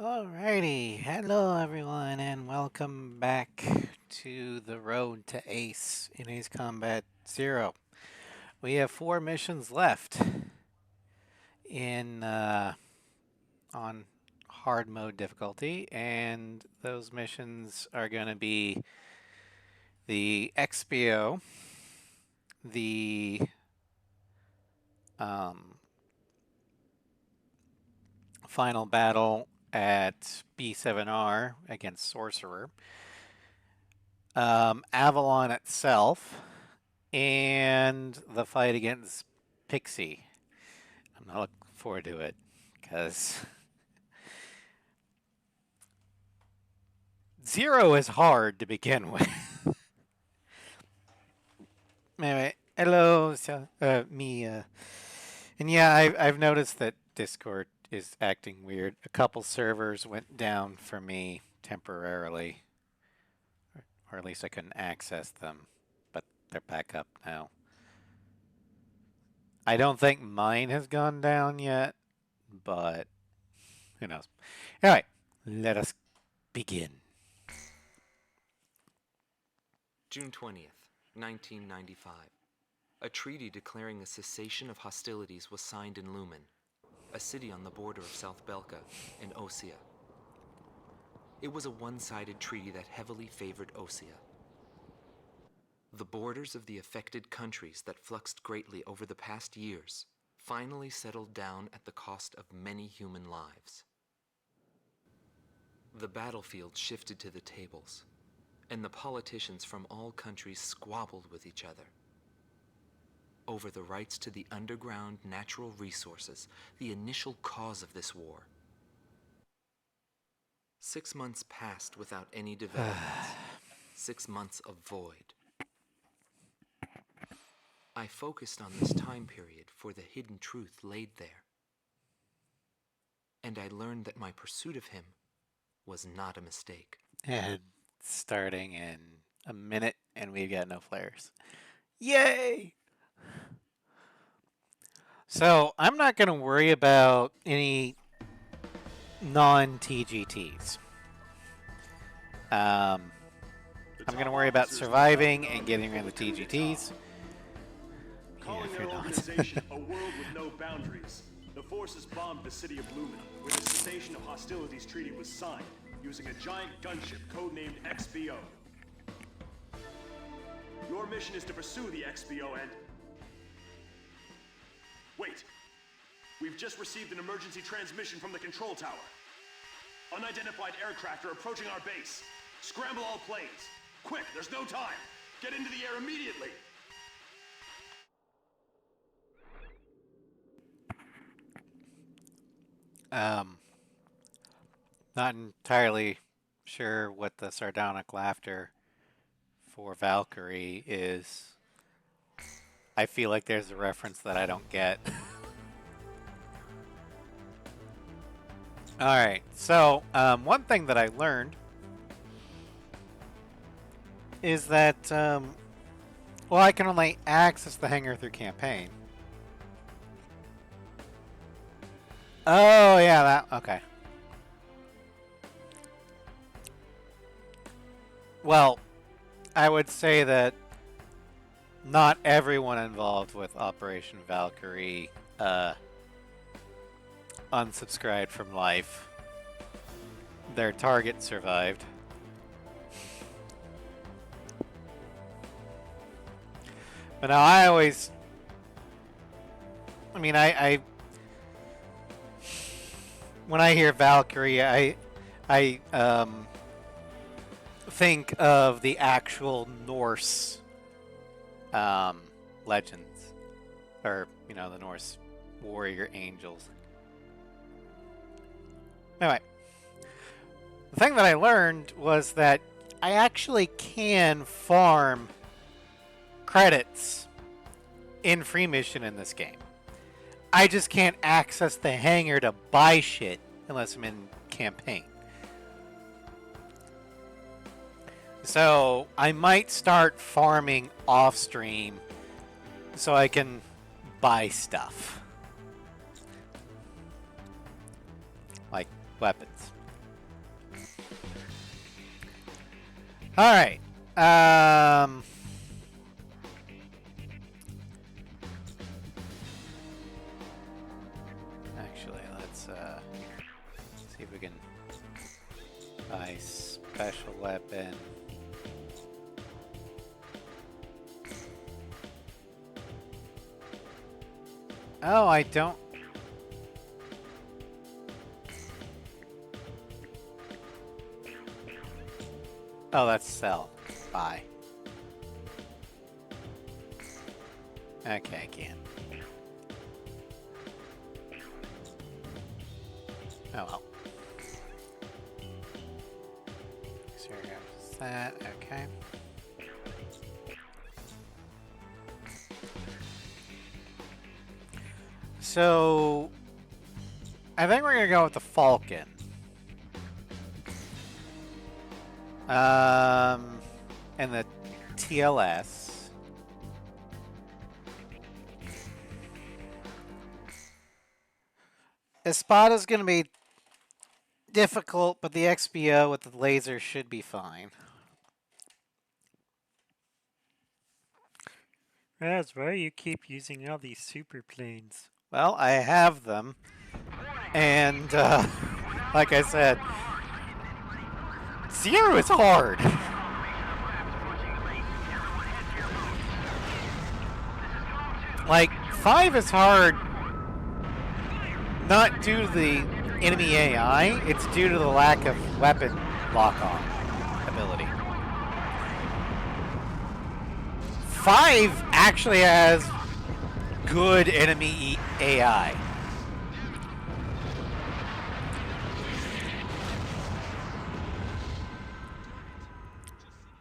Alrighty, hello everyone, and welcome back to the road to Ace in Ace Combat Zero. We have 4 missions left in on hard mode difficulty, and those missions are going to be the XPO, the um, final battle at B7R against Sorcerer, Avalon itself, and the fight against Pixie. I'm not looking forward to it because Zero is hard to begin with. Anyway, hello, me. And yeah, I've noticed that Discord is acting weird. A couple servers went down for me temporarily, or at least I couldn't access them, but they're back up now. I don't think mine has gone down yet, but who knows. Anyway, let us begin. June 20th, 1995. A treaty declaring a cessation of hostilities was signed in Lumen, a city on the border of South Belka and Osea. It was a one-sided treaty that heavily favored Osea. The borders of the affected countries that fluxed greatly over the past years finally settled down at the cost of many human lives. The battlefield shifted to the tables, and the politicians from all countries squabbled with each other over the rights to the underground natural resources, the initial cause of this war. 6 months passed without any developments. 6 months of void. I focused on this time period for the hidden truth laid there. And I learned that my pursuit of him was not a mistake. And starting in a minute, and we've got no flares. Yay! So I'm not going to worry about any non-TGTs. I'm going to worry about surviving and getting rid of the TGTs. Calling their organization a world with no boundaries, the forces bombed the city of Lumen, where the cessation of hostilities treaty was signed, using a giant gunship codenamed XBO. Your mission is to pursue the XBO and... Wait. We've just received an emergency transmission from the control tower. Unidentified aircraft are approaching our base. Scramble all planes. Quick, there's no time. Get into the air immediately. Not entirely sure what the sardonic laughter for Valkyrie is. I feel like there's a reference that I don't get. Alright, so one thing that I learned is that, well, I can only access the hangar through campaign. Oh, yeah, that, okay. Well, I would say that not everyone involved with Operation Valkyrie unsubscribed from life. Their target survived. But now I always... I mean, I when I hear Valkyrie, I think of the actual Norse legends, or you know, the Norse warrior angels. Anyway, the thing that I learned was that I actually can farm credits in free mission in this game. I just can't access the hangar to buy shit unless I'm in campaign. So I might start farming off stream so I can buy stuff. Like weapons. All right. Actually, let's see if we can buy special weapon. Oh, I don't. Oh, that's sell. Buy. Okay, I can. Oh well. So here goes that. Okay. So I think we're gonna go with the Falcon. And the TLS. Espada's gonna be difficult, but the XBO with the laser should be fine. That's right, you keep using all these super planes. Well, I have them. And, like I said, 0 is hard. Like, 5 is hard not due to the enemy AI, it's due to the lack of weapon lock-on ability. 5 actually has good enemy AI.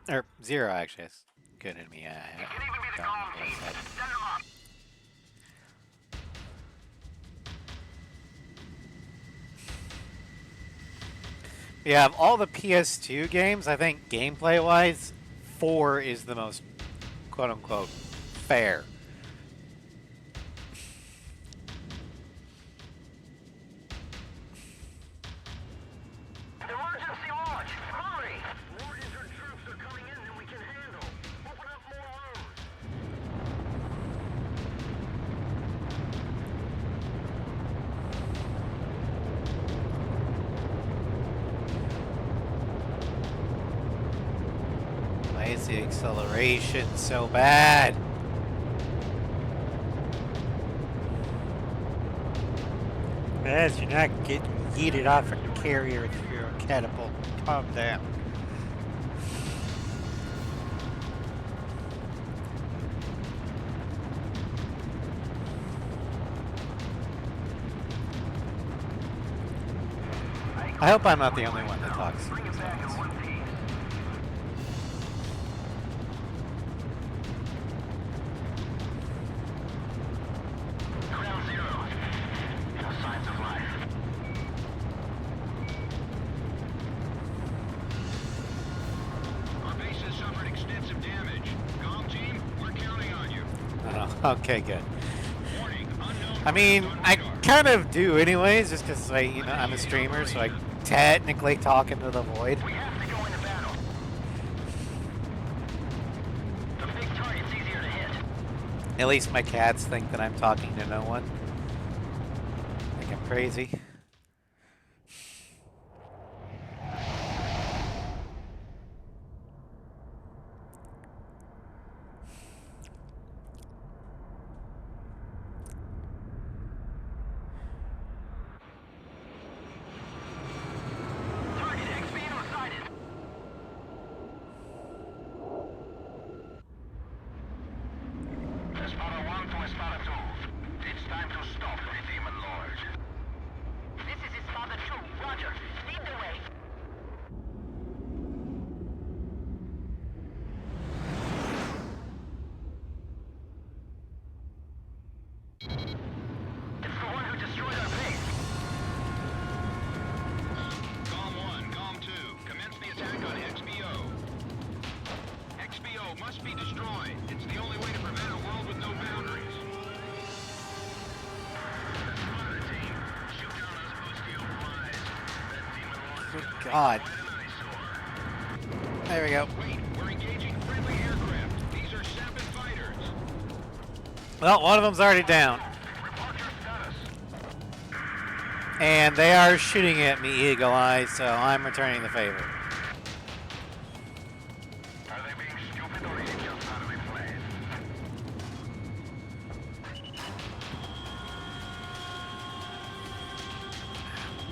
Or 0 actually has good enemy AI. I don't remember what I said. Yeah, of all the PS2 games, I think gameplay-wise, 4 is the most quote-unquote fair. Emergency launch! Hurry! More injured troops are coming in than we can handle. Open up more rooms. Why is the acceleration so bad? As you're not getting yeeted off a carrier through a catapult. Calm down. I hope I'm not the only one that talks. to these guys. Ground zero. No signs of life. Our base has suffered extensive damage. Gong team, we're counting on you. Okay, good. Warning, unknown. I mean, I kind of do anyways, just because I'm a streamer, so I technically talk into the void. We have to go into battle. The big target's easier to hit. At least my cats think that I'm talking to no one. Think I'm crazy. Target XBO sighted. Espada 1 to Espada 2. It's time to stop the Demon Lord. This is Espada 2. Roger. Lead the way. It's the one who destroyed our base. Gom 1, Gom 2. Commence the attack on XBO. XBO must be destroyed. It's the only way to prevent a world with no boundaries. Espada team, shoot down those Osteo flies. That Demon Lord Good God. There we go. We're engaging friendly aircraft. These are Sapin fighters. Well, one of them's already down. Report your status. And they are shooting at me, Eagle Eye, so I'm returning the favor. Are they being stupid or are you just out of their place?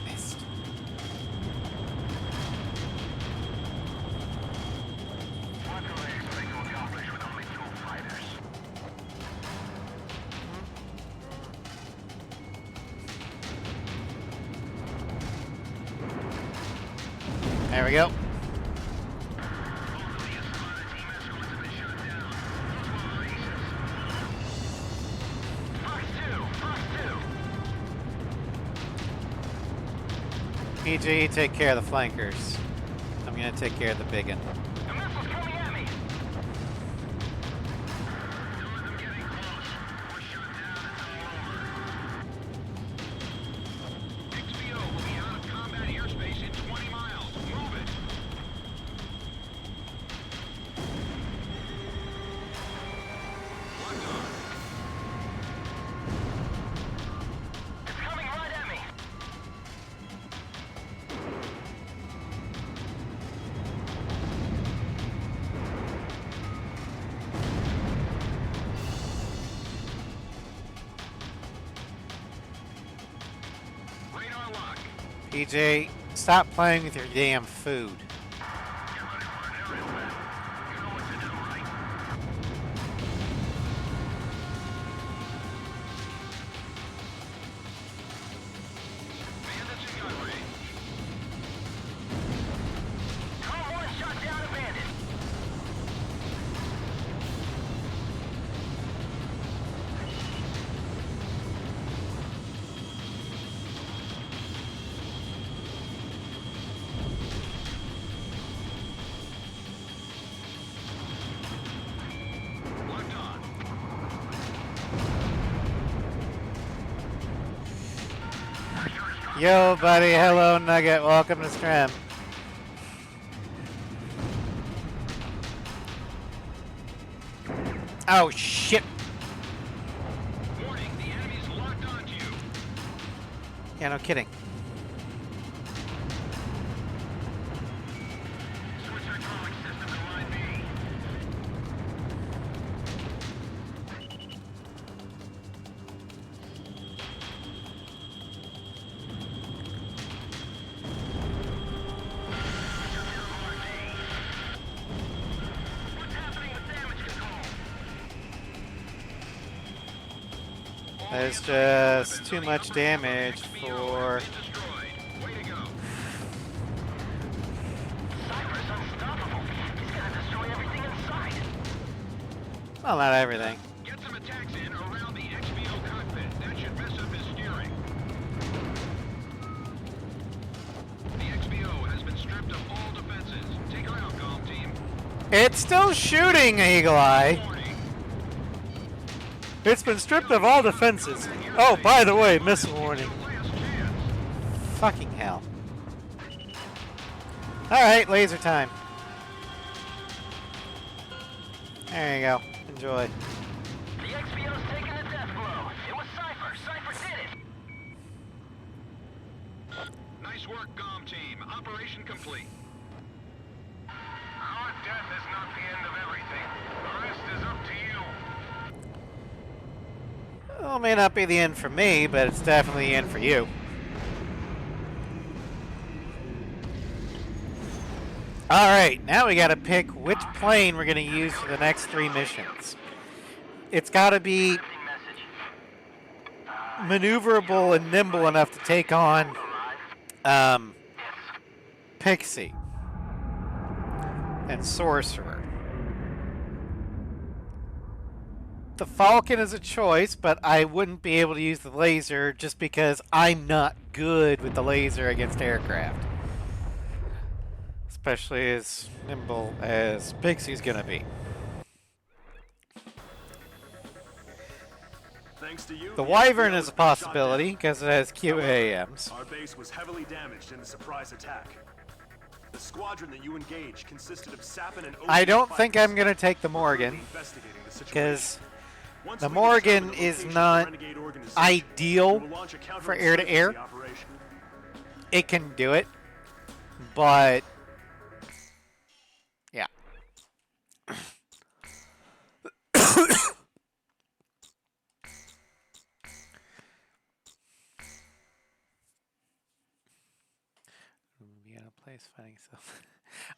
Missed. What do they expect to accomplish with only 2 fighters? There we go. PG, take care of the flankers. I'm gonna take care of the big one. The missile's coming at me. XBO will be out of combat airspace in 20 miles. Move it. Locked on. It's coming right at me. Radar lock. PJ, stop playing with your damn food. Get ready for an aerial battle. You know what to do, right? Bandits in gun range. Come on, shot down a bandit. Locked on. Yo, buddy. Hello, Nugget. Welcome to stream. Oh, shit. Warning, the enemy's locked onto you. Yeah, no kidding. Switch hydraulic system to line B. What's happening with damage control? There's just too much damage for... Destroyed. Way to go. Cypher's unstoppable. He's gonna destroy everything in sight. Well, not everything. Get some attacks in around the XBO cockpit. That should mess up his steering. The XBO has been stripped of all defenses. Take her out, Golf Team. It's still shooting, Eagle Eye. Warning. It's been stripped of all defenses. Oh, by the way, missile warning. Last chance. Fucking hell. Alright, laser time. There you go. Enjoy. The XBO's taking the death blow. It was Cypher. Cypher did it. Nice work, Golf Team. Operation complete. Our death is not the end of everything. The rest is up to you. Well, it may not be the end for me, but it's definitely the end for you. Alright, now we gotta pick which plane we're gonna use for the next 3 missions. It's gotta be maneuverable and nimble enough to take on Pixie and Sorcerer. The Falcon is a choice, but I wouldn't be able to use the laser just because I'm not good with the laser against aircraft. Especially as nimble as Pixie's gonna be. Thanks to you, The Wyvern XBO is has a been shot possibility down. because it has However, QAMs. our base was heavily damaged in the surprise attack. The squadron that you engaged consisted of Sapin and I Ocean don't think fighters. I'm going to take the We're currently Morgan investigating the situation. because Once the we Morgan determine the is location of the not renegade organization, ideal we will launch a for air-to-air. counterinsurgency operation. It can do it, but yeah. Be out of place fighting stuff.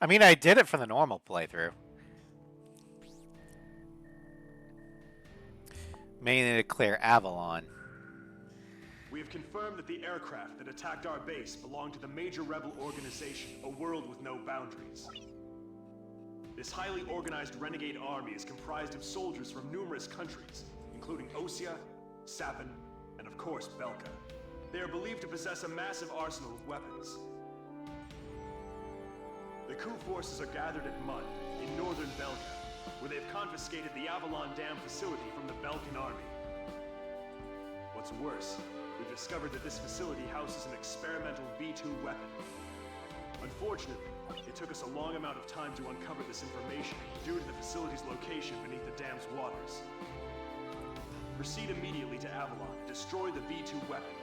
I mean, I did it for the normal playthrough. Mainly to clear Avalon. We have confirmed that the aircraft that attacked our base belonged to the major rebel organization, A World with No Boundaries. This highly organized renegade army is comprised of soldiers from numerous countries, including Osea, Sapin, and of course Belka. They are believed to possess a massive arsenal of weapons. The coup forces are gathered at Mud, in northern Belka, where they've confiscated the Avalon Dam facility from the Belkan army. What's worse, we've discovered that this facility houses an experimental V2 weapon. Unfortunately, it took us a long amount of time to uncover this information due to the facility's location beneath the dam's waters. Proceed immediately to Avalon, destroy the V2 weapon.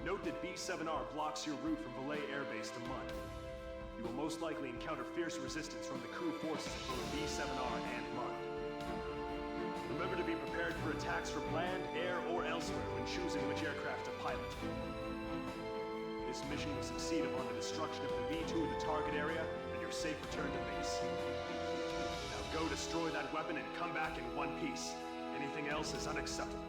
Note that B7R blocks your route from Valais Air Base to Mud. You will most likely encounter fierce resistance from the coup forces of both B7R and Mud. Remember to be prepared for attacks from land, air, or elsewhere when choosing which aircraft to pilot. This mission will succeed upon the destruction of the V2 in the target area and your safe return to base. Now go destroy that weapon and come back in one piece. Anything else is unacceptable.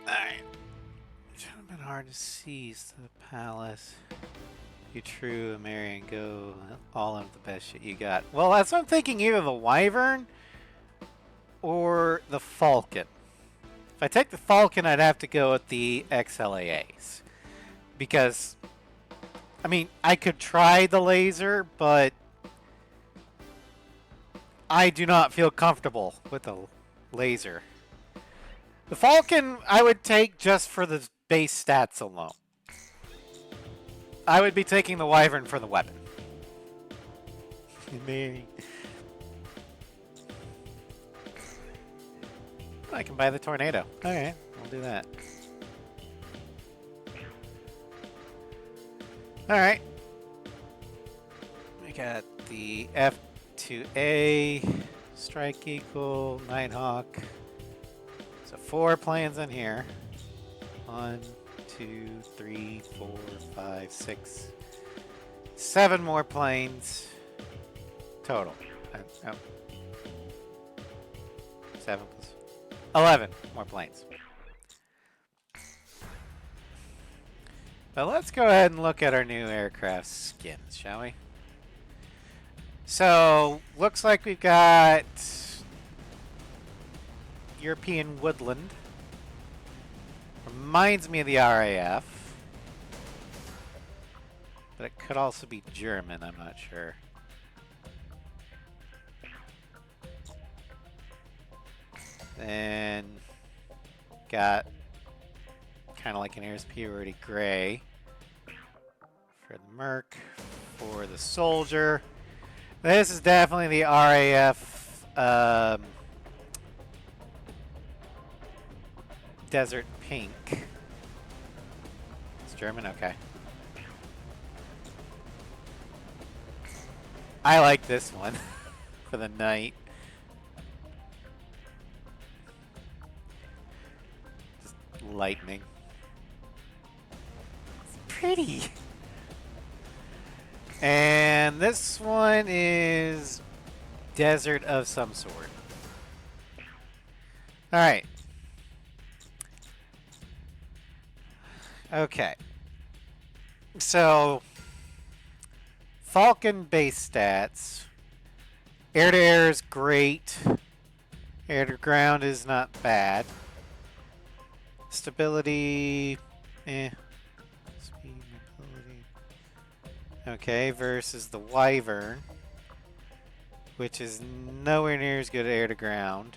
Alright. It would have been hard to seize the palace. You true, Marion, go all of the best shit you got. Well, that's what I'm thinking, either the Wyvern or the Falcon. If I take the Falcon, I'd have to go with the XLAAs. Because, I mean, I could try the laser, but I do not feel comfortable with the laser. The Falcon, I would take just for the base stats alone. I would be taking the Wyvern for the weapon. I can buy the Tornado. Okay, I'll do that. Alright. We got the F2A, Strike Eagle, Nighthawk. So 4 planes in here. 1, 2, 3, 4, 5, 6, 7 more planes total. Oh. 7 plus 11 more planes. But let's go ahead and look at our new aircraft skins, shall we? So, looks like we've got European Woodland. Reminds me of the RAF. But it could also be German, I'm not sure. Then got kind of like an air superiority gray for the Merc, for the soldier. This is definitely the RAF Desert Pink. It's German? Okay. I like this one for the night. Just lightning. It's pretty. And this one is desert of some sort. Alright. Okay. So, Falcon base stats. Air to air is great. Air to ground is not bad. Stability, Speed, mobility. Okay, versus the Wyvern. which is nowhere near as good air to ground.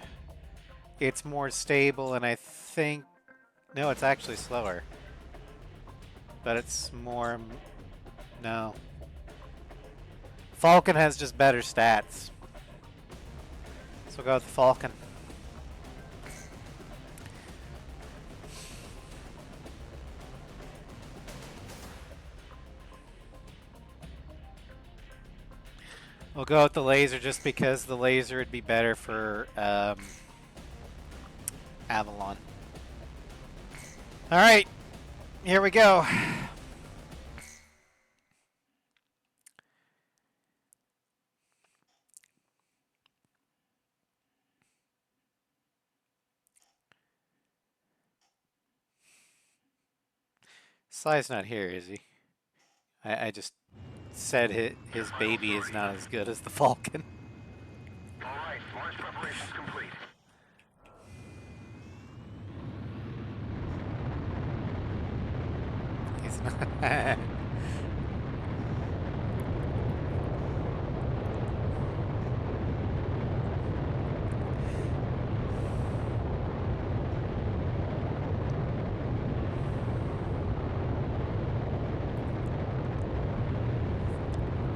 It's more stable, and I think... No, it's actually slower. But it's more... No. Falcon has just better stats. So we'll go with the Falcon. We'll go with the laser just because the laser would be better for Avalon. Alright, here we go. Sly's not here, is he? I just said his baby is not as good as the Falcon. All right, launch preparations complete. He's not.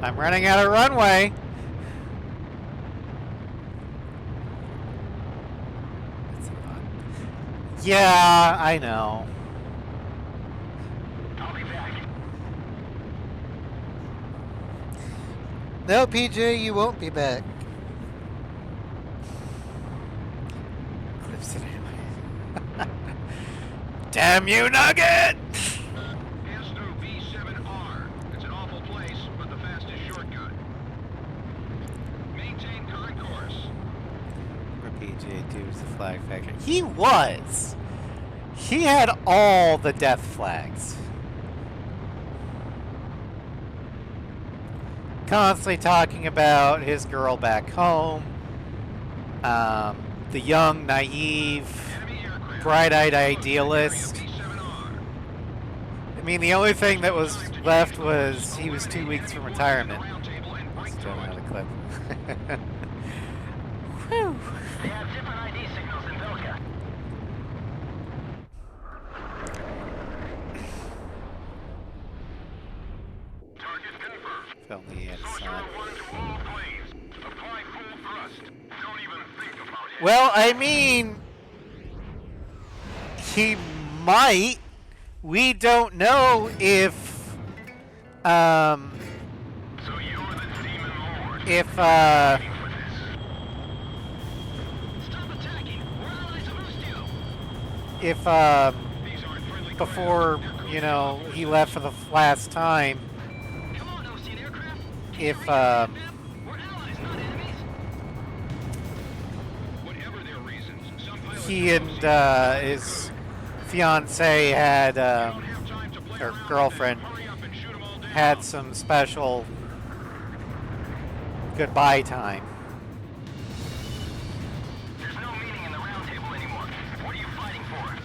I'm running out of runway. Yeah, I know. I'll be back. No, PJ, you won't be back. Clips it anyway. Damn you, Nugget! Pass through B7R. It's an awful place, but the fastest shortcut. Maintain concourse. Where PJ 2 is the flag factory. He was! He had all the death flags. Constantly talking about his girl back home. The young, naive, Enemy aircraft. bright-eyed idealist. B7R. I mean, the only thing that was left was he was 2 weeks from retirement. Roundtable and break Let's through turn on it. the clip. Whew. They have different ID signals in Velka. Target confirmed. If only he had a Sorcerer son. 1 to all planes. Apply full thrust. Don't even think about it. Well, I mean, he might. We don't know if, So you're the demon lord. if, Waiting for this. Stop attacking. We're allies supposed to. if, These aren't friendly before, you know, he left for the last time, Come on, Ocean aircraft. if, We're allies, not enemies. Whatever their reasons, some pilots he and, his fiance had, don't have time to play or around with girlfriend, this. Hurry up and shoot 'em all down. had some special goodbye time. There's no meaning in the round table anymore. What are you fighting for?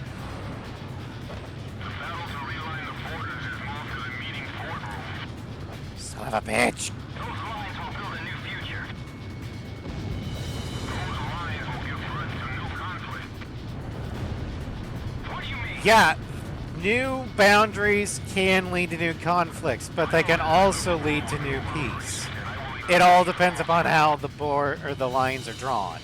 The battle to realign the borders is moved to the meeting boardroom. Son of a bitch. Those lines will build a new future. Those lines will give birth to new conflict. What do you mean? Yeah, new boundaries can lead to new conflicts, but they can also lead to new peace. It all depends upon how the board or the lines are drawn.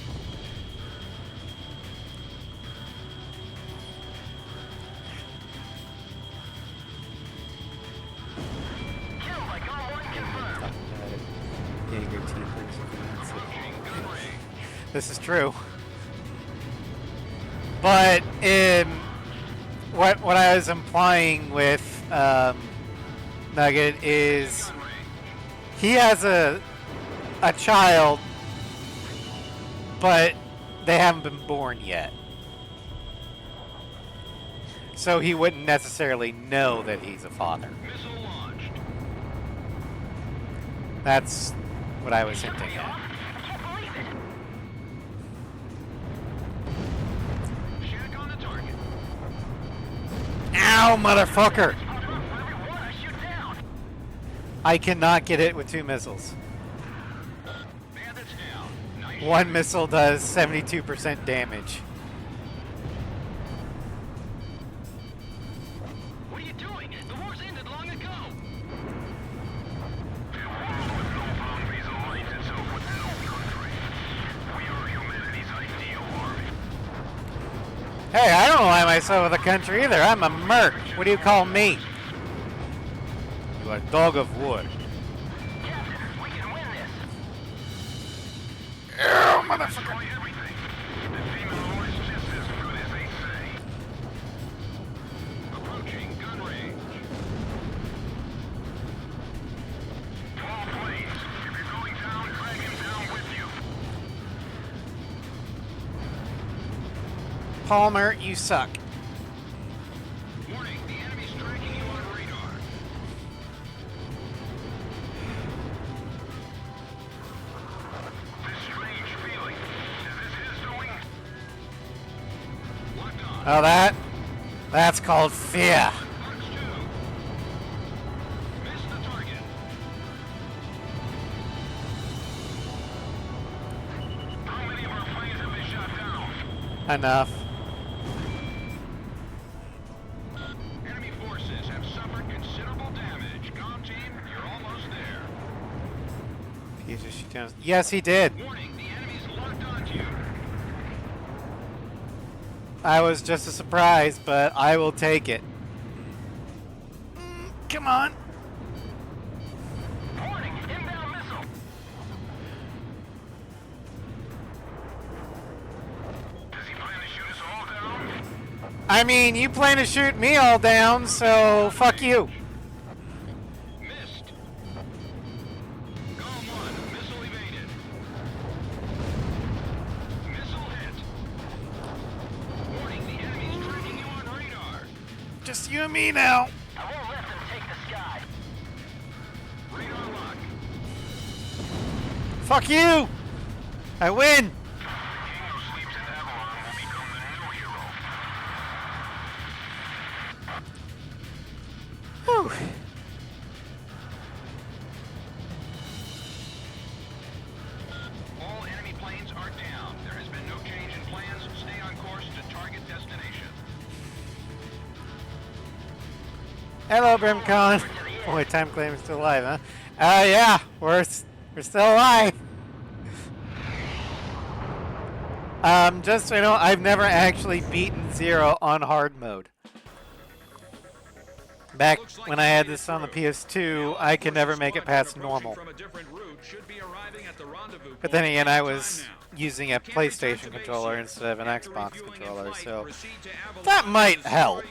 Kill by Call 1 confirmed. This is true. But what I was implying with Nugget is he has a child, but they haven't been born yet. So he wouldn't necessarily know that he's a father. Missile launched. That's what I was hinting at. I can't believe it. Shack on the target. Ow, motherfucker! For every one I shoot down. I cannot get hit with 2 missiles. Bandits down. one missile does 72% damage. What are you doing? The war's ended long ago. Hey, I don't align myself with a country either. I'm a merc. What do you call me? You are a dog of war. Captain, we can win this. Oh, motherfucker. Everything. The demon lord is just as good as they say. Approaching gun range. 12 planes. If you're going down, drag him down with you. Palmer, you suck. Warning, the enemy's tracking you on radar. This strange feeling. Is this his doing? Locked on. Oh, that's called fear. Marks 2. Missed the target. How many of our planes have been shot down? Enough. Enemy forces have suffered considerable damage. Comm team, you're almost there. He just shoot down. Yes, he did. Warning, the enemy's locked onto you. I was just a surprise, but I will take it. Come on. Warning, inbound missile. Does he plan to shoot us all down? I mean, you plan to shoot me all down, so fuck you. Missed. Column 1, missile evaded. Missile hit. Warning, the enemy's tracking you on radar. Just you and me now. I won't let them take the sky. Radar lock. Fuck you. I win. The king who sleeps in Avalon will become the new hero. Whew. All enemy planes are down. There has been no change in plans. Stay on course to target destination. Hello, Brimcon. Boy, time claim is still alive, huh? Yeah, we're still alive. Just so you know, I've never actually beaten Zero on hard mode. Back when I had this on the PS2, I could never make it past normal. But then again, I was using a PlayStation controller instead of an Xbox controller, so that might help.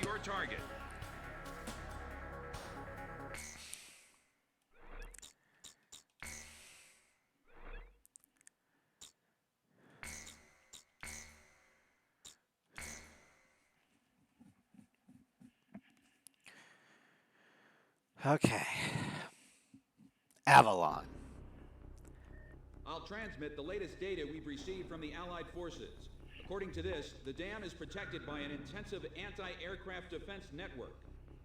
Okay. Avalon. I'll transmit the latest data we've received from the Allied forces. According to this, the dam is protected by an intensive anti-aircraft defense network.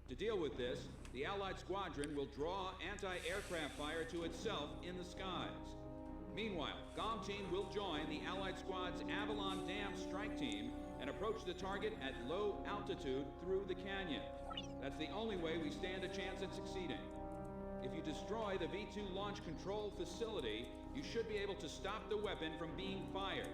To deal with this, the Allied squadron will draw anti-aircraft fire to itself in the skies. Meanwhile, Comm Team will join the Allied squad's Avalon Dam strike team and approach the target at low altitude through the canyon. That's the only way we stand a chance at succeeding. If you destroy the V2 launch control facility, you should be able to stop the weapon from being fired.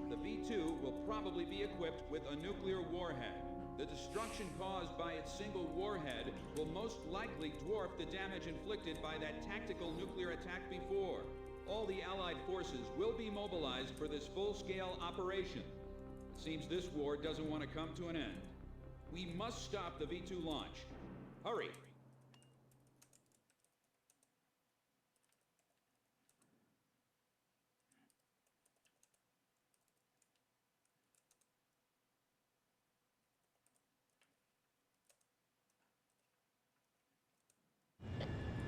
The V2 will probably be equipped with a nuclear warhead. The destruction caused by its single warhead will most likely dwarf the damage inflicted by that tactical nuclear attack before. All the Allied forces will be mobilized for this full-scale operation. It seems this war doesn't want to come to an end. We must stop the V2 launch. Hurry!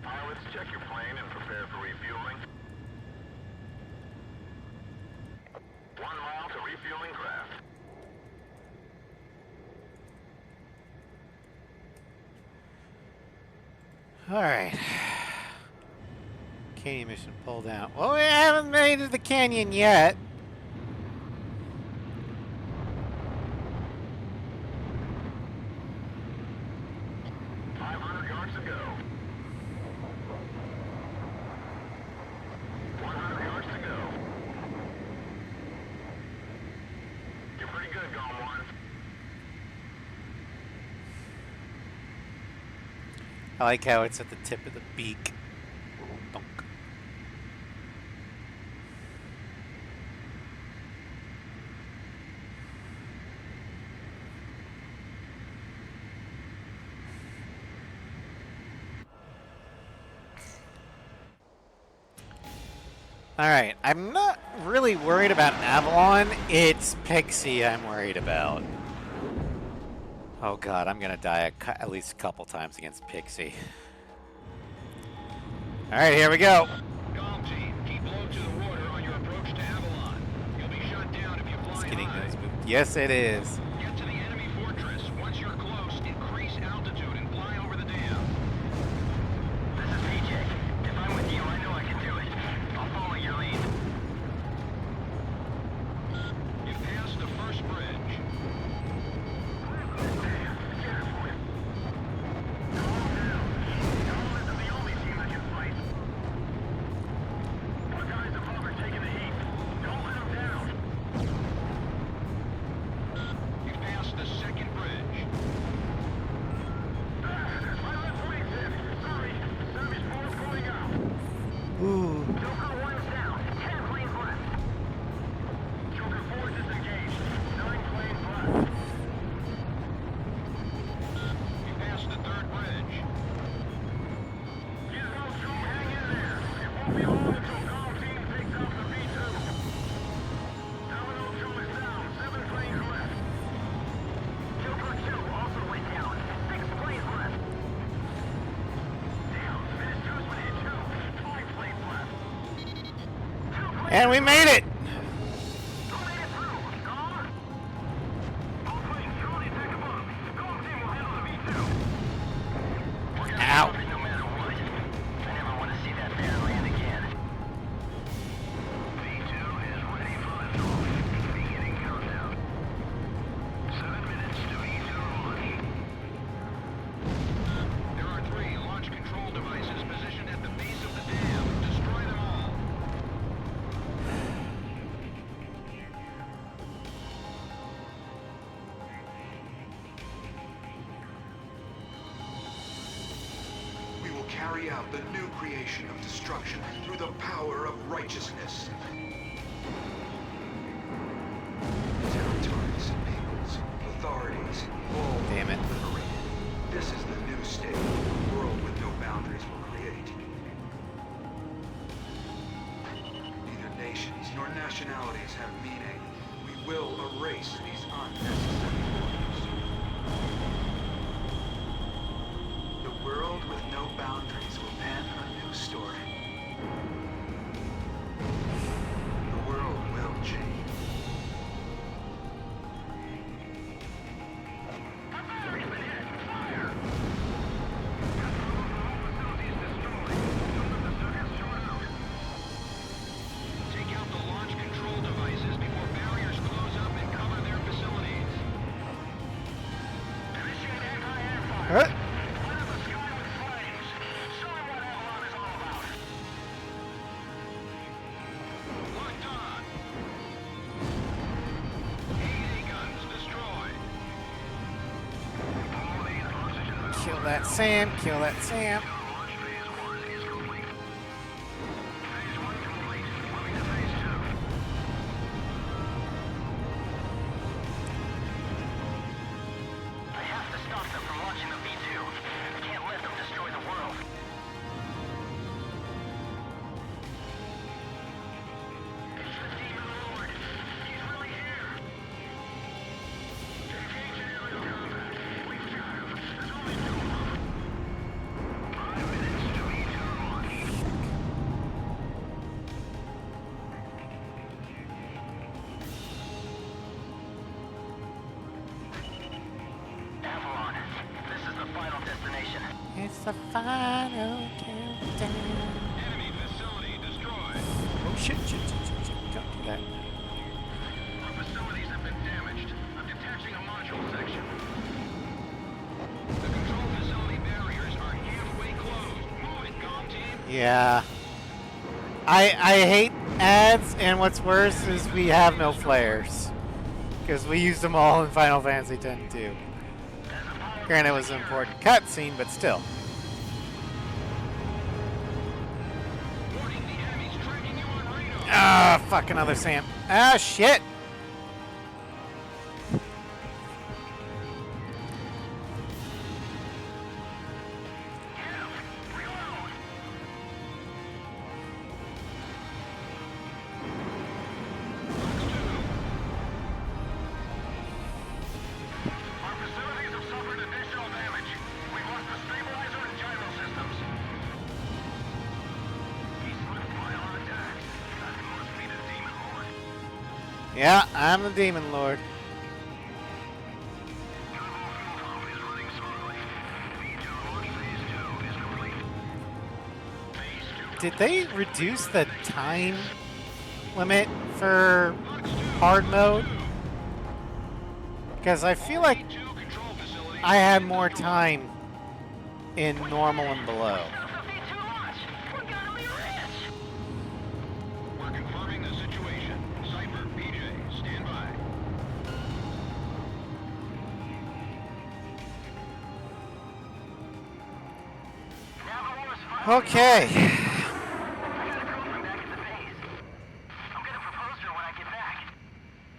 Pilots, check your plane and prepare for refueling. 1 mile to refueling craft. Alright. Canyon mission pulled out. Well, we haven't made it to the canyon yet. I like how it's at the tip of the beak. Donk. Alright, I'm not really worried about Avalon. It's Pixie I'm worried about. Oh god, I'm gonna die at least a couple times against Pixie. Alright, here we go. Calm team, keep low to the water on your approach to Avalon. You'll be shot down if you It's fly getting high. those moved. Yes, it is. Get to the enemy fortress. Once you're close, increase altitude and fly over the dam. This is PJ. If I'm with you, I know I can do it. I'll follow your lead. You passed the first bridge. You passed the second bridge. Ooh. Joker 1's down. 10 planes left. Joker 4 disengaged. 9 planes left. You passed the third bridge. Gizmo 2, hang in there. It won't be long until Calm Team takes out the B2. Domino 2 is down. 7 planes left. Joker 2 also went down. 6 planes left. Damn, Finish 2's been hit too. 5 planes left. And we made it! Who made it through? Calm? All planes, you're on the attack above. Calm Team will handle the V2. We're gonna Ow. stop it no matter what. I never want to see that fan land again. V2 is ready for liftoff. Beginning countdown. 7 minutes to V2 launch. There are 3 launch control devices positioned at the base of the dam. Destroy them all. We will carry out the new creation of destruction through the power of righteousness. Territories, peoples, authorities, all Damn it. liberated. This is the new state. A world with no boundaries will create. Neither nations nor nationalities have meaning. We will erase these unnecessary borders. The world with no boundaries will pen a new story. The world will change. Take out the launch control devices before barriers close up and cover their facilities. Initiate anti-air fire. What? Light up the sky with flames. Show them what Avalon is all about. Locked on. AA guns destroyed. All these oxygen valves. Kill that Sam, kill that Sam. Launch phase 1 is complete. Phase 1 complete. Moving to phase 2. I have to stop them from launching the V2. Can't let them destroy the world. It's the Demon Lord. He's really here. Engage in aerial combat. We've got him. There's only 2 of them. 5 minutes to V2 launch. Avalon. This is the final destination. It's the final countdown. Enemy facility destroyed. Oh shit, shit, shit, shit, shit. Don't do that. Our facilities have been damaged. I'm detaching a module section. The control facility barriers are halfway closed. Move it, Calm Team. Yeah. I hate ads, and what's worse is we have no flares. Because we used them all in Final Fantasy X too. Granted, it was an important cutscene, but still. Ah, fuck another Sam. Ah, shit. Our facilities have suffered additional damage. We've lost the stabilizer and gyro systems. He slipped by on attack. That must be the Demon Lord. Yeah, I'm the Demon Lord. Turbo fuel pump is running smoothly. V2 launch phase 2 is complete. Phase 2 Did they reduce the time limit for hard mode? Because I feel like V2 control facility. I had more time in normal and below. We're confirming the situation. Cypher, PJ, stand by. Okay. I'm gonna propose to her when I get back.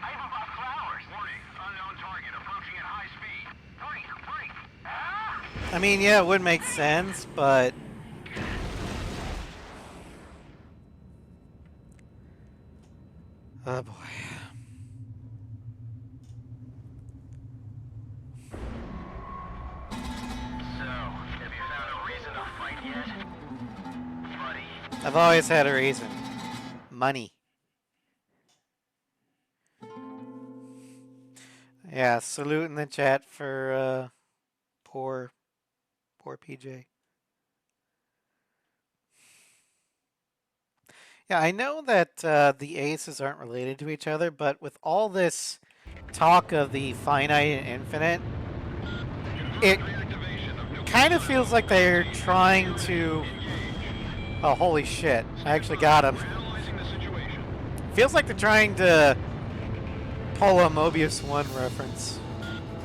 I even bought flowers. Warning, unknown target approaching at high speed. Hurry! Ah! I mean, yeah, it would make sense, but... Oh, boy. So, have you found a reason to fight yet? Buddy. I've always had a reason. Money. Yeah, salute in the chat for, poor PJ. Yeah, I know that the aces aren't related to each other, but with all this talk of the finite and infinite, it kind of feels like they're trying to... Oh, holy shit. I actually got him. Analyzing the situation. Feels like they're trying to pull a Mobius 1 reference.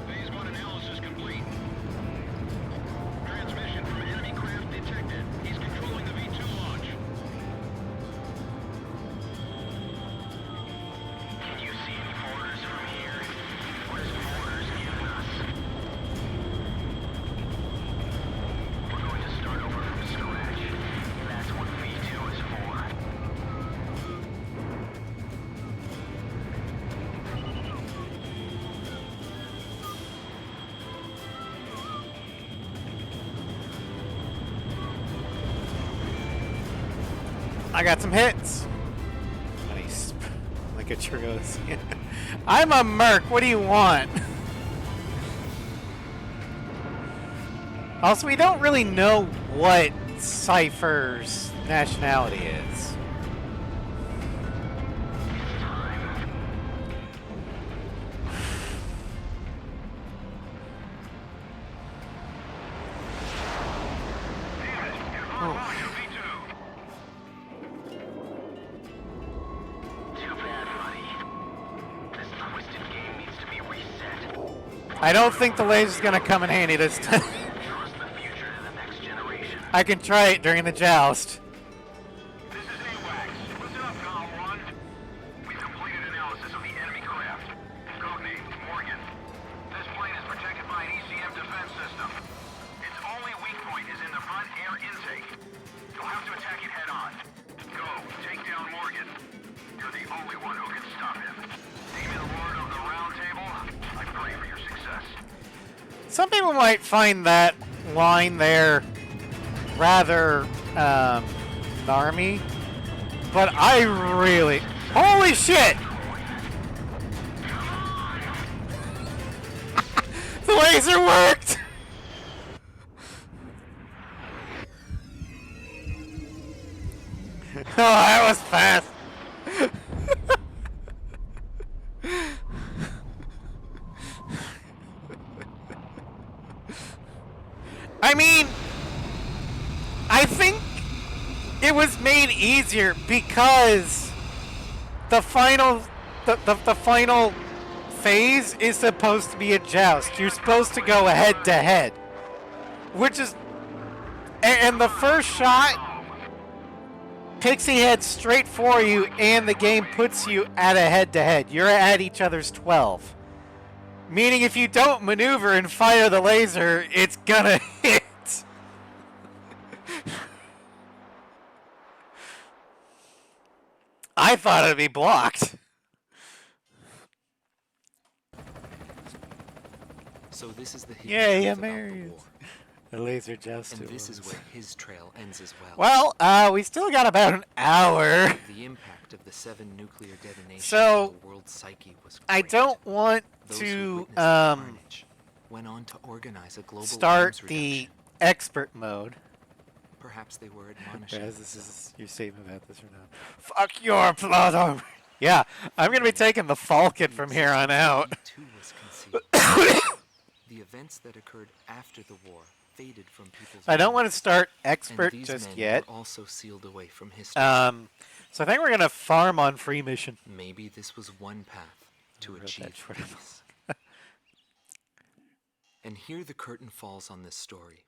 Phase 1 analysis complete. Transmission from enemy craft detected. He's controlling the V2 launch. Can you see any foreigners from here? What is foreigners giving us? We're going to start over from scratch. That's what V2 is for. I got some hits. Nice. Like a Churros. I'm a Merc. What do you want? Also, we don't really know what Cypher's nationality is. Too bad, buddy. This twisted game needs to be reset. I don't think the laser's gonna come in handy this time. Trust the future to the next generation. I can try it during the joust. This is AWACS. Listen up, Column 1. We've completed analysis of the enemy craft. Codename, Morgan. This plane is protected by an ECM defense system. Its only weak point is in the front air intake. You'll have to attack it head on. Go, take down Morgan. You're the only one who can stop him. Demon Lord of the Round Table, I pray for your success. Some people might find that line there rather narmy, but I really... Holy shit! The laser worked! Oh, that was fast! I mean, I think it was made easier because the final phase is supposed to be a joust. You're supposed to go head to head, which is, and the first shot Pixie heads straight for you, and the game puts you at a head-to-head. You're at each other's 12. Meaning if you don't maneuver and fire the laser, it's gonna hit. I thought it'd be blocked. So this is the hidden Yay, truth I'm about the married. war. The laser joust. And this is where his trail ends as well. Well, we still got about an hour. The impact of the 7 nuclear detonations So, on the world's psyche was I great. don't want Those who to witnessed the carnage went on to organize a global start arms the reduction. expert mode. Perhaps they were admonished. As this is your statement about this or not. Fuck your plot armor. Yeah, I'm gonna be taking the Falcon from here on out. He too was conceived. The events that occurred after the war faded from people's I don't want to memories, start and expert these just men yet. were also sealed away from history. So I think we're gonna farm on free mission. Maybe this was one path to wrote achieve that short peace. And here the curtain falls on this story.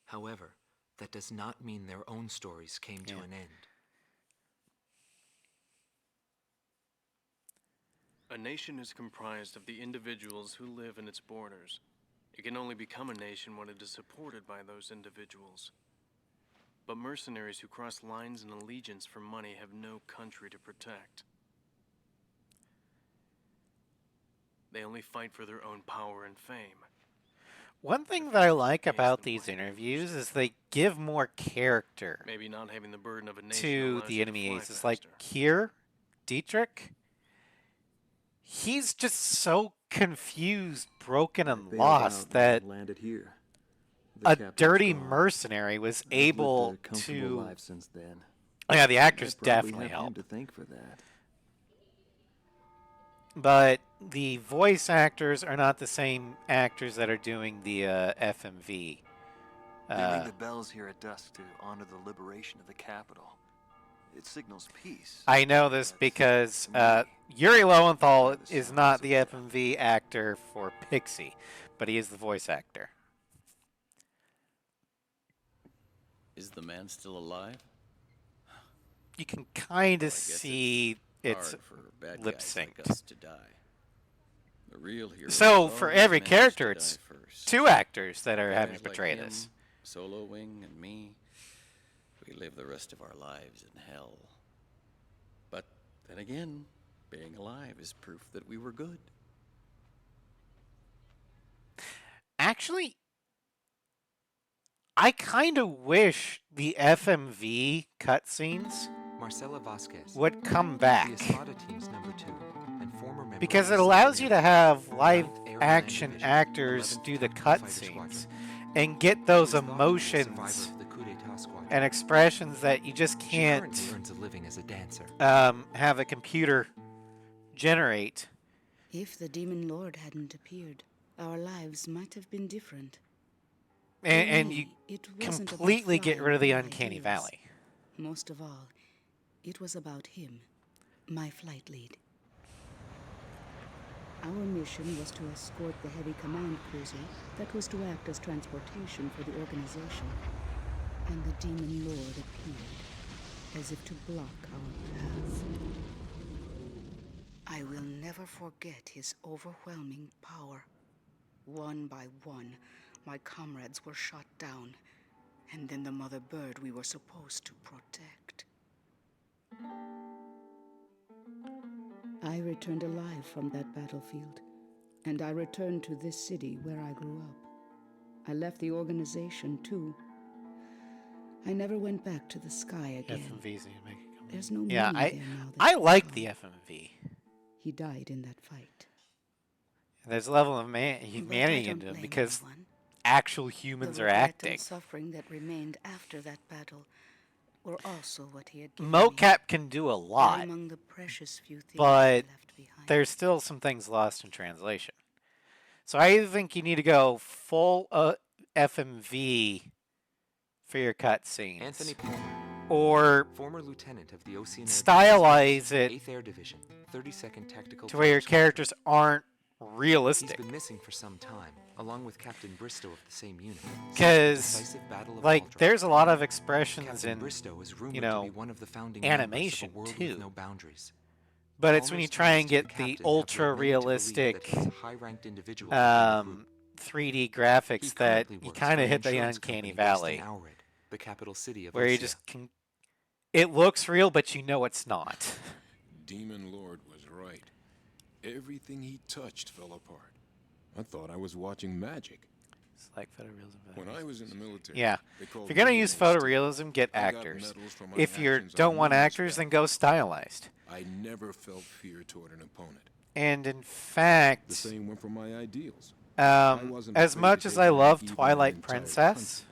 However, that does not mean their own stories came to an end. A nation is comprised of the individuals who live in its borders. It can only become a nation when it is supported by those individuals. But mercenaries who cross lines in allegiance for money have no country to protect. They only fight for their own power and fame. One thing that I like about these interviews is they give more character Maybe not having the burden of a nation to allows the you to enemy fly aces. Like faster. here, Dietrich, he's just so confused, broken, and lost that landed here. a dirty mercenary was able to. Life since then. Oh, yeah, the actors I probably definitely have him help. to thank for that. But the voice actors are not the same actors that are doing the FMV. They ring the bells here at dusk to honor the liberation of the capital. It signals peace. I know this because Yuri Lowenthal is not the FMV actor for Pixie, but he is the voice actor. Is the man still alive? You can kind of Well, I guess see it's hard for bad lip guys like synced. us to die. The real heroes So for always every manage character, to die it's first. two actors that are Guys having to like portray him, this. Solo Wing and me, we live the rest of our lives in hell. But then again, being alive is proof that we were good. Actually, I kind of wish the FMV cutscenes Marcela Vasquez, would come back. the Espada team's number 2, and former member Because of it the allows you to 2nd have Ninth live Air Land action Division, actors 11th do the Fighter cutscenes Squadron. and get those She was thought to be a emotions survivor of the coup d'etat squadron. and expressions that you just She can't currently earns a living as a dancer. have a computer generate. If the Demon Lord hadn't appeared, our lives might have been different. And For you me, it wasn't about completely get flying rid of the high uncanny hills. valley. Most of all, it was about him, my flight lead. Our mission was to escort the heavy command cruiser that was to act as transportation for the organization. And the Demon Lord appeared, as if to block our path. I will never forget his overwhelming power. One by one, my comrades were shot down, and then the mother bird we were supposed to protect. I returned alive from that battlefield, and I returned to this city where I grew up. I left the organization too. I never went back to the sky again. FMVs need to make it come in. There's no Yeah, meaning there now that I he's like gone. the FMV. He died in that fight. There's a level of But humanity I in don't it blame because anyone. actual humans The are regret acting. and suffering that remained after that battle were also what he had given me. Mocap can do a They're lot, among the precious few things but I left behind. there's still some things lost in translation. So I think you need to go full FMV for your cutscenes. Anthony Palmer, Or former lieutenant of the Ocean Air stylize Defense it 8th Air Division, 32nd Tactical to where your Fighter Squadron. characters aren't He's realistic. been missing for some time, along with Captain Bristow of the same unit. Since the Because, decisive Battle of like, Aldra, there's a lot of expressions Captain in, Bristow is rumored you to know, be one of the founding members of animation, a world too. with no boundaries. But it's when you Palmer's try ties and to the get the captain have led ultra many to believe realistic that he's a high-ranked individual within the group. 3D He graphics that currently you works kind for of an hit the insurance uncanny company valley, based in Alred, the capital city of where you Osea. just can. It looks real, but you know it's not. Demon Lord was right. Everything he touched fell apart. I thought I was watching magic. It's like photorealism. When I was in the military, Yeah. they If called you're gonna me use Steel. photorealism, get I got actors. medals for my If you actions on don't want numerous actors, then go stylized. I never felt fear toward an opponent. And in fact, The same went for my ideals. I wasn't as afraid much to as take I on love even my Twilight entire Princess, country.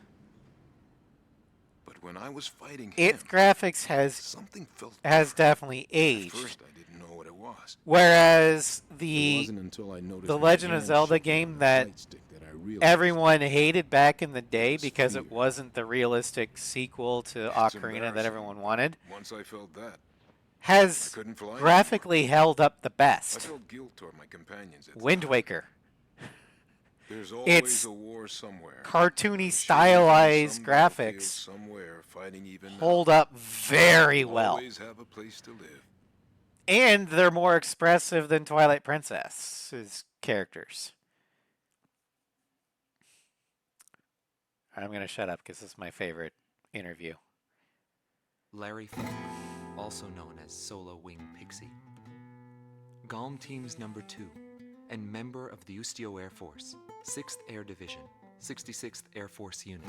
But when I was fighting its him, graphics something felt has different. definitely At aged. first, I didn't know what it was. Whereas It the wasn't until I noticed the my Legend of hand Zelda shifting game on the that flight stick that I realized everyone hated back in the day was because fear. it wasn't the realistic sequel to It's Ocarina that embarrassing. everyone wanted, Once I felt that, I has couldn't fly graphically held up the I best. felt guilt toward my companions. At the Wind time. Waker. There's It's always a war somewhere. cartoony, I'm sure stylized some battlefield graphics somewhere fighting even hold now. up very We'll well. Always have a place to live. And they're more expressive than Twilight Princess's characters. I'm going to shut up because this is my favorite interview. Larry Falk, also known as Solo Wing Pixie. Galm Team's number 2, and member of the Ustio Air Force, 6th Air Division, 66th Air Force Unit.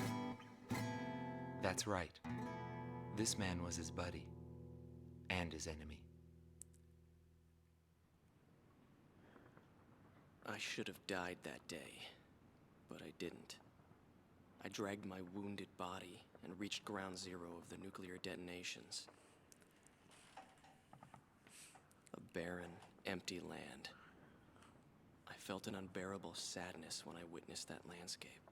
That's right. This man was his buddy, and his enemy. I should have died that day, but I didn't. I dragged my wounded body and reached ground zero of the nuclear detonations. A barren, empty land. I felt an unbearable sadness when I witnessed that landscape.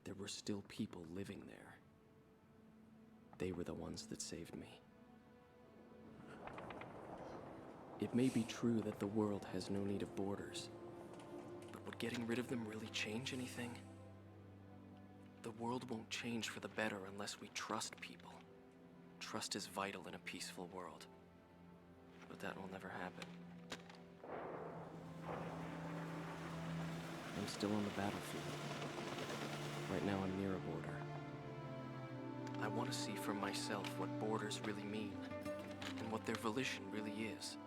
There were still people living there. They were the ones that saved me. It may be true that the world has no need of borders, but would getting rid of them really change anything? The world won't change for the better unless we trust people. Trust is vital in a peaceful world. But that will never happen. I'm still on the battlefield. Right now I'm near a border. I want to see for myself what borders really mean, and what their volition really is.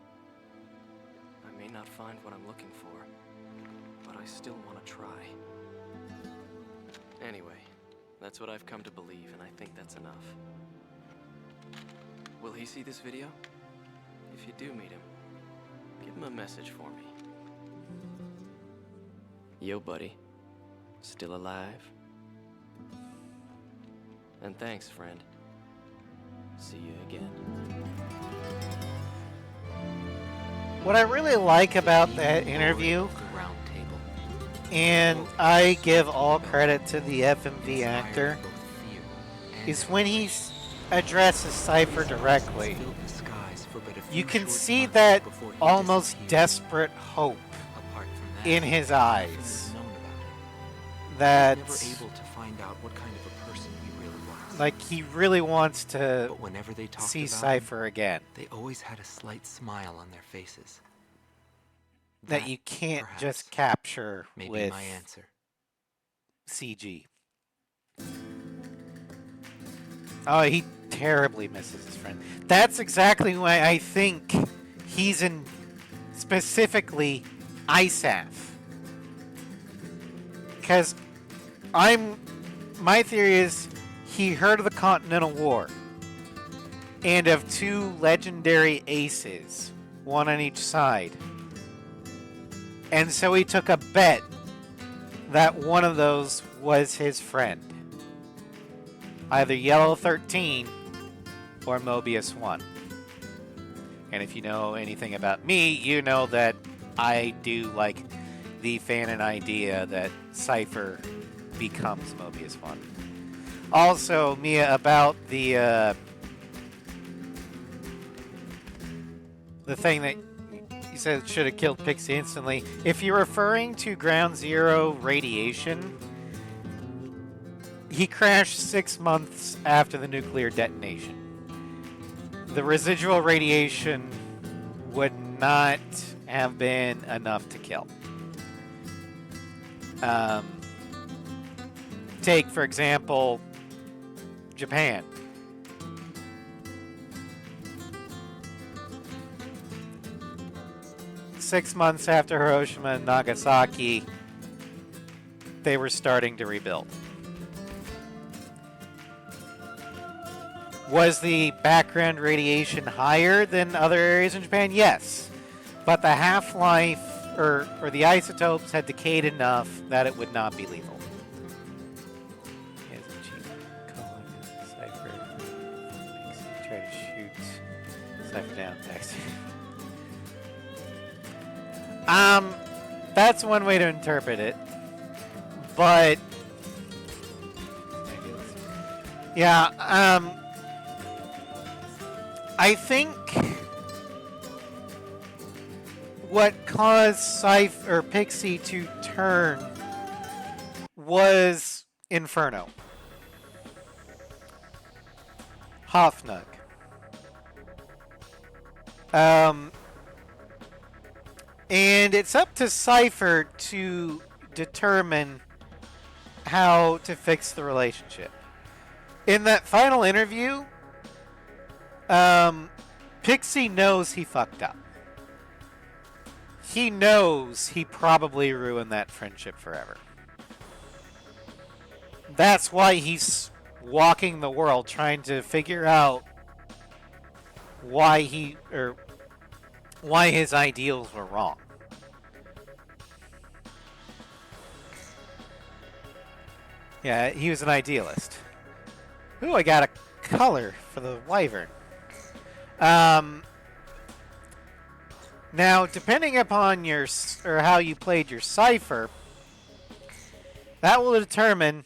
I may not find what I'm looking for, but I still want to try. Anyway, that's what I've come to believe, and I think that's enough. Will he see this video? If you do meet him, give him a message for me. Yo, buddy. Still alive? And thanks, friend. See you again. What I really like about that interview, and I give all credit to the FMV actor, is when he addresses Cypher directly. You can see that almost desperate hope in his eyes. That, never able to find out what kind of a person he really was. like, he really wants to But whenever they talked see about Cypher again. They always had a slight smile on their faces. That you can't perhaps, just capture may with be my answer. CG. Oh, he terribly misses his friend. That's exactly why I think he's in specifically ISAF. Because my theory is he heard of the Continental War and of 2 legendary aces, one on each side. And so he took a bet that one of those was his friend. Either Yellow 13 or Mobius 1. And if you know anything about me, you know that I do like the fanon idea that Cypher becomes Mobius 1. Also, Mia, about the thing that You said it should have killed Pixie instantly. If you're referring to Ground Zero radiation, he crashed 6 months after the nuclear detonation. The residual radiation would not have been enough to kill. Take, for example, Japan. Six months after Hiroshima and Nagasaki, they were starting to rebuild. Was the background radiation higher than other areas in Japan? Yes. But the half-life, or the isotopes had decayed enough that it would not be lethal. Try to shoot Cypher down next. That's one way to interpret it. But yeah, I think what caused Cypher or Pixie to turn was Inferno. Hofnug. And it's up to Cypher to determine how to fix the relationship. In that final interview, Pixie knows he fucked up. He knows he probably ruined that friendship forever. That's why he's walking the world trying to figure out why his ideals were wrong. Yeah, he was an idealist. Ooh, I got a color for the wyvern. Now, depending upon how you played your Cypher, that will determine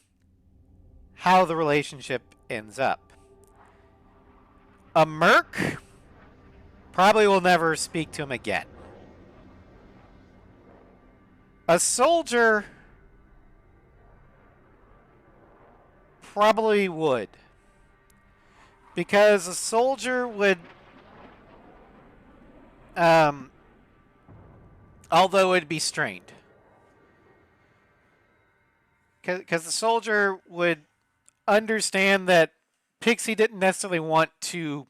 how the relationship ends up. A Merc probably will never speak to him again. A soldier probably would. Because a soldier would, although it'd be strained. Because the soldier would understand that Pixie didn't necessarily want to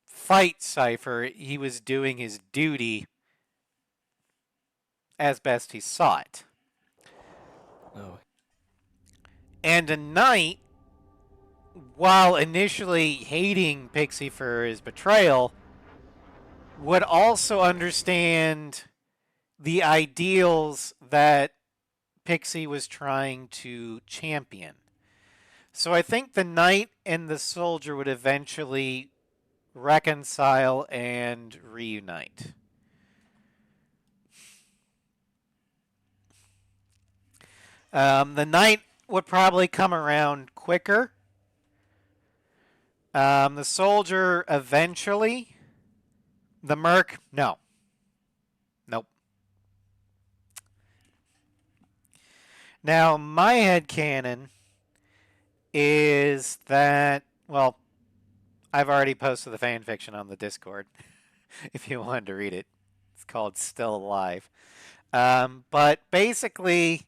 fight Cypher. He was doing his duty as best he saw it. Oh. And a knight, while initially hating Pixie for his betrayal, would also understand the ideals that Pixie was trying to champion. So I think the knight and the soldier would eventually reconcile and reunite. The knight would probably come around quicker. The soldier eventually. The Merc, no. Nope. Now, my headcanon is that, well, I've already posted the fan fiction on the Discord if you wanted to read it. It's called Still Alive. But basically,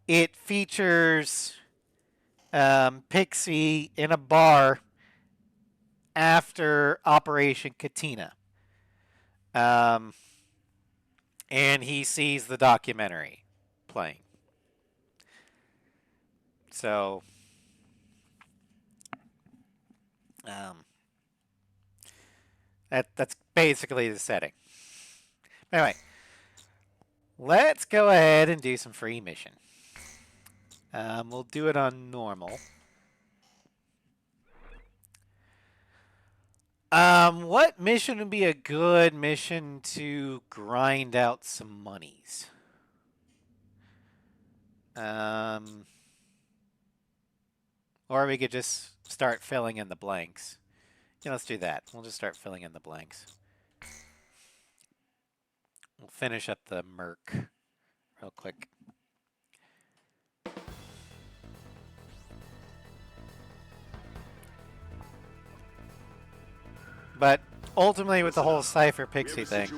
it features Pixie in a bar after Operation Katina. And he sees the documentary playing. So, that's basically the setting. Anyway, let's go ahead and do some free mission. We'll do it on normal. What mission would be a good mission to grind out some monies? Or we could just start filling in the blanks. Yeah, let's do that. We'll just start filling in the blanks. We'll finish up the Merc real quick. But ultimately, with the whole Cypher Pixie thing,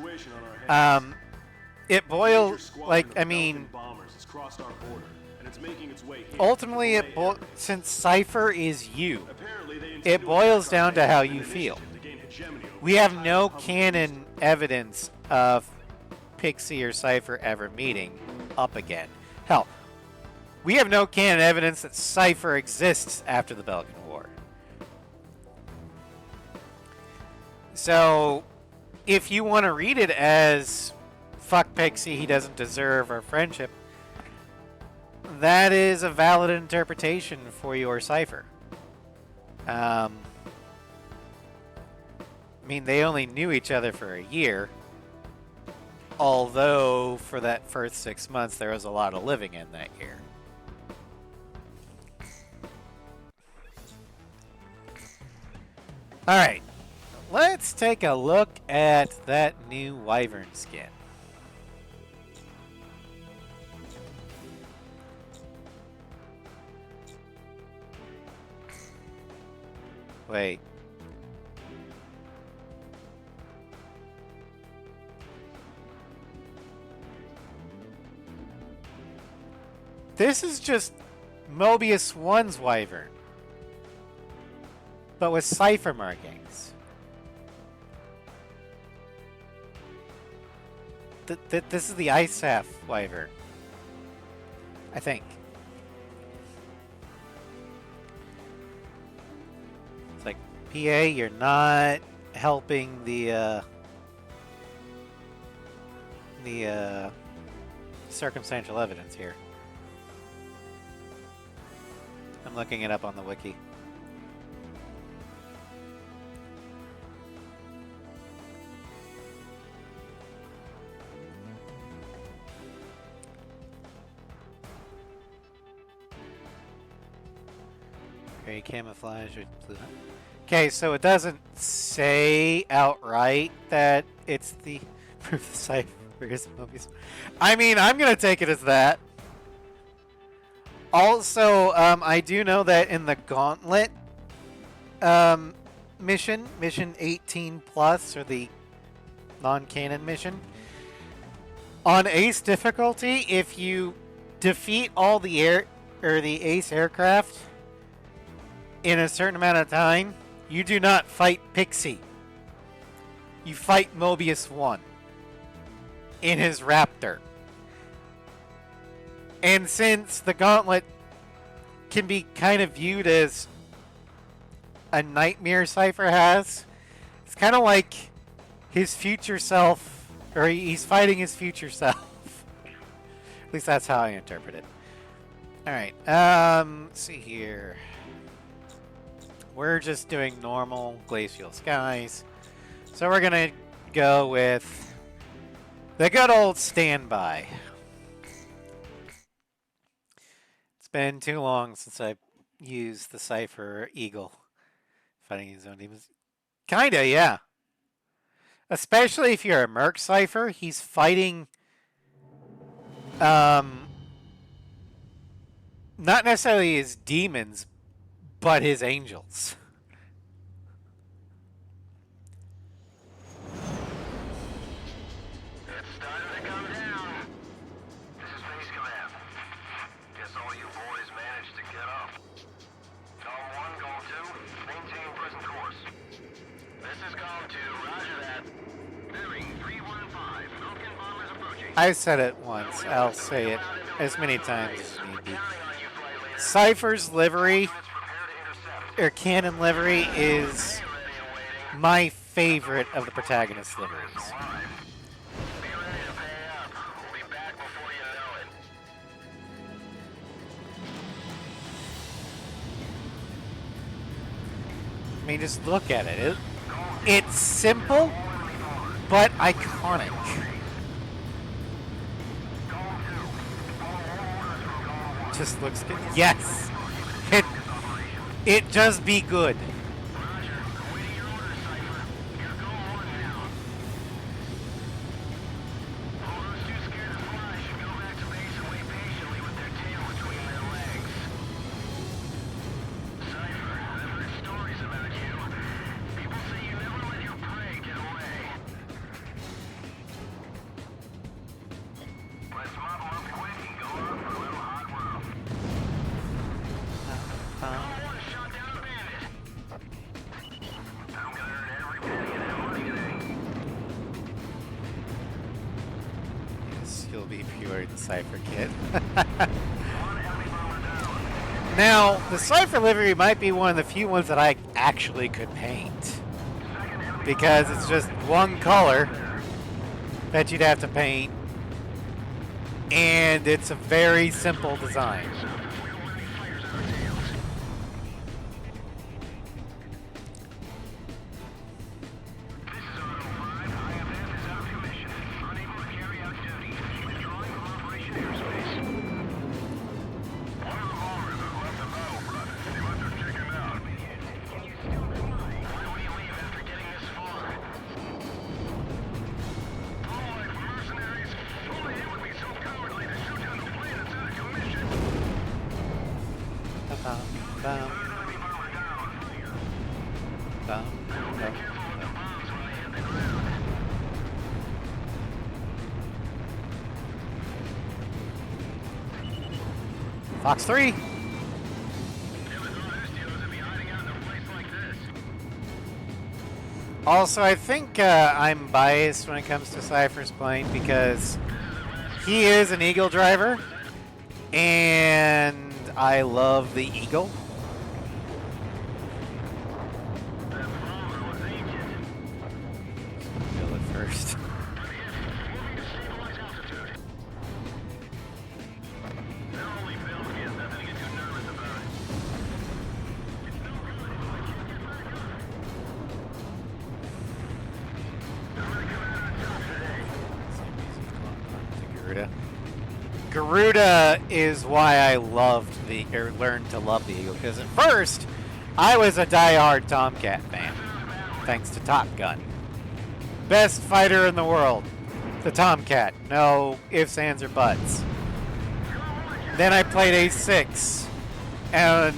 it boils, like, I mean, ultimately, since Cypher is you, it boils down to how you feel. We have no canon evidence of Pixie or Cypher ever meeting up again. Hell, we have no canon evidence that Cypher exists after the Belgian War. So, if you want to read it as fuck Pixie, he doesn't deserve our friendship, that is a valid interpretation for your Cypher. I mean, they only knew each other for a year, although for that first 6 months there was a lot of living in that year. Alright, let's take a look at that new Wyvern skin. Wait. This is just Mobius 1's Wyvern, but with Cypher markings. This is the ISAF Wyvern, I think. It's like, PA, you're not helping the circumstantial evidence here. I'm looking it up on the wiki. Gray camouflage. Okay, so it doesn't say outright that it's the proof the Cypher is Mobius. I mean, I'm gonna take it as that. Also, I do know that in the Gauntlet mission 18 plus, or the non-canon mission, on Ace difficulty, if you defeat all the Ace aircraft in a certain amount of time, you do not fight Pixie. You fight Mobius 1 in his Raptor. And since the Gauntlet can be kind of viewed as a nightmare Cypher has, it's kind of like his future self, or he's fighting his future self. At least that's how I interpret it. Alright, let's see here. We're just doing normal glacial skies. So we're going to go with the good old standby. It's been too long since I've used the Cypher Eagle fighting his own demons. Kinda, yeah. Especially if you're a Merc Cypher, he's fighting not necessarily his demons, but his angels. It's starting to come down. This is Base Command. Guess all you boys managed to get up. Column 1, Column 2, maintain present course. This is Column 2, roger that. Bearing 315, Vulcan bombers approaching. I've said it once, I'll say it as many times as need be. Cypher's livery, or canon livery, is my favorite of the protagonist liveries. I mean, just look at it. It's simple, but iconic. Just looks good. Yes! It just be good. the Cypher kit. Now, the Cypher livery might be one of the few ones that I actually could paint. Because it's just one color that you'd have to paint. And it's a very simple design. Fox 3. Also, I think I'm biased when it comes to Cypher's plane because he is an Eagle driver, and I love the Eagle. Kill it first. Garuda is why I loved learned to love the Eagle, because at first I was a die-hard Tomcat fan, thanks to Top Gun. Best fighter in the world, the Tomcat, no ifs, ands, or buts. Then I played A6, and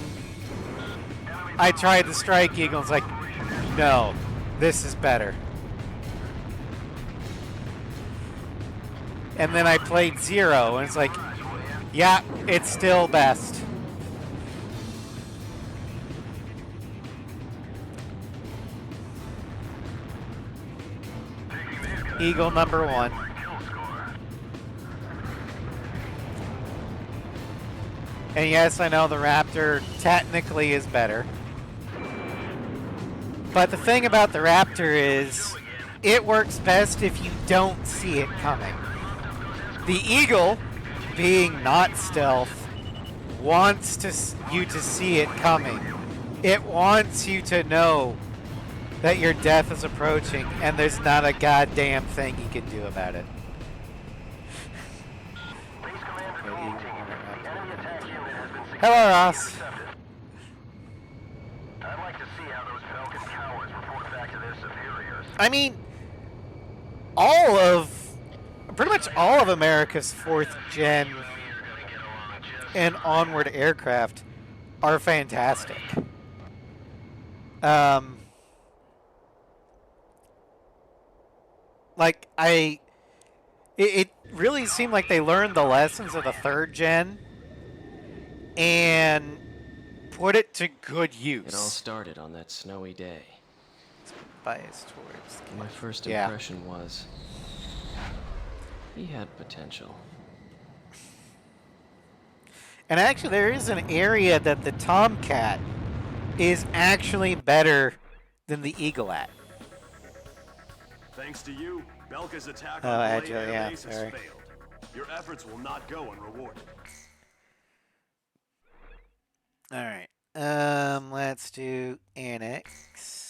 I tried the Strike Eagle, and it's like, no, this is better. And then I played Zero, and it's like, yeah, it's still best. Eagle number 1. And yes, I know the Raptor technically is better. But the thing about the Raptor is, it works best if you don't see it coming. The Eagle, being not stealth, wants you to see it coming. It wants you to know that your death is approaching, and there's not a goddamn thing you can do about it. Hello, Ross. I'd like to see how those Falcon cowards report back to their superiors. I mean, pretty much all of America's 4th gen and onward aircraft are fantastic. It really seemed like they learned the lessons of the 3rd gen and put it to good use. It all started on that snowy day. Biased towards my first impression was he had potential. And actually, there is an area that the Tomcat is actually better than the Eagle at. Thanks to you, Belka's attack on actually, Malay yeah, Air Base has sorry. failed. Your efforts will not go unrewarded. All right. Let's do Annex.